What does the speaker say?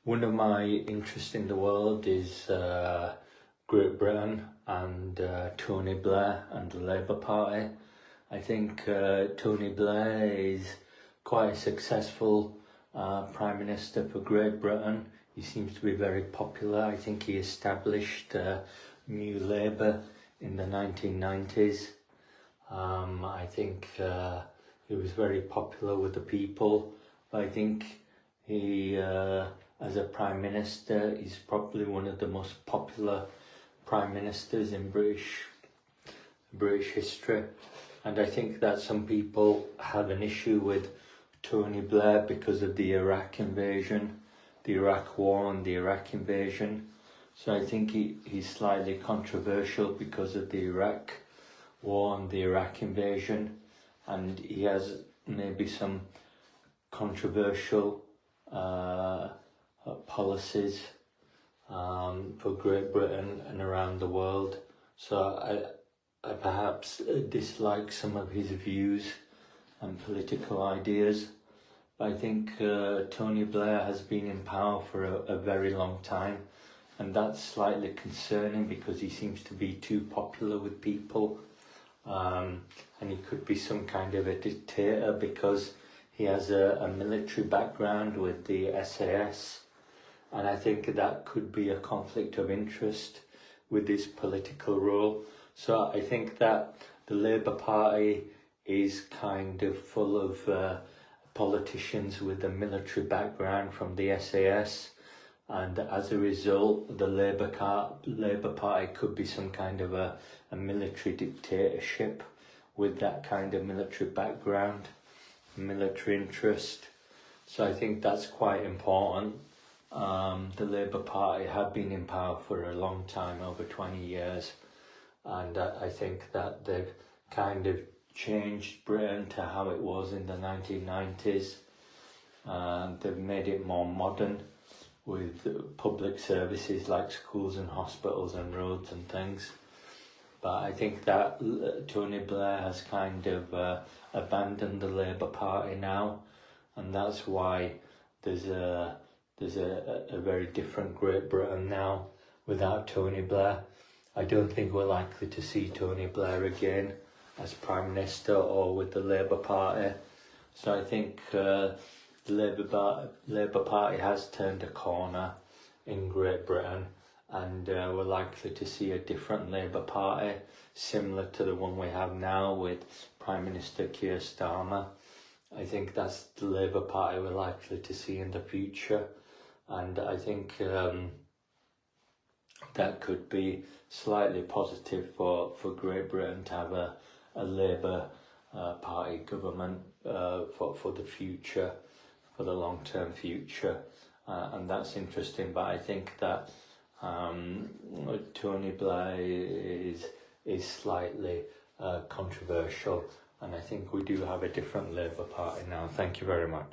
One of my interests in the world is Great Britain and Tony Blair and the Labour Party. I think Tony Blair is quite a successful Prime Minister for Great Britain. He seems to be very popular. I think he established New Labour in the 1990s. I think he was very popular with the people. I think he, as a Prime Minister, is probably one of the most popular Prime Ministers in British history. And I think that some people have an issue with Tony Blair because of the Iraq invasion, the Iraq war and the Iraq invasion. So I think he's slightly controversial because of the Iraq war and the Iraq invasion. And he has maybe some controversial policies for Great Britain and around the world. So I perhaps dislike some of his views and political ideas. But I think Tony Blair has been in power for a very long time, and that's slightly concerning because he seems to be too popular with people, and he could be some kind of a dictator because he has a military background with the SAS, and I think that could be a conflict of interest with his political role. So I think that the Labour Party is kind of full of politicians with a military background from the SAS, and as a result the Labour Party could be some kind of a military dictatorship with that kind of military background, military interest. So I think that's quite important. The Labour Party have been in power for a long time, over 20 years, and I think that they've kind of changed Britain to how it was in the 1990s. They've made it more modern with public services like schools and hospitals and roads and things. But I think that Tony Blair has kind of abandoned the Labour Party now, and that's why there's a very different Great Britain now without Tony Blair. I don't think we're likely to see Tony Blair again as Prime Minister or with the Labour Party. So I think the Labour Party has turned a corner in Great Britain, and we're likely to see a different Labour Party similar to the one we have now with Prime Minister Keir Starmer. I think that's the Labour Party we're likely to see in the future, and I think that could be slightly positive for Great Britain to have a Labour Party government for the future, for the long-term future, and that's interesting. But I think that Tony Blair is slightly controversial, and I think we do have a different Labour Party now. Thank you very much.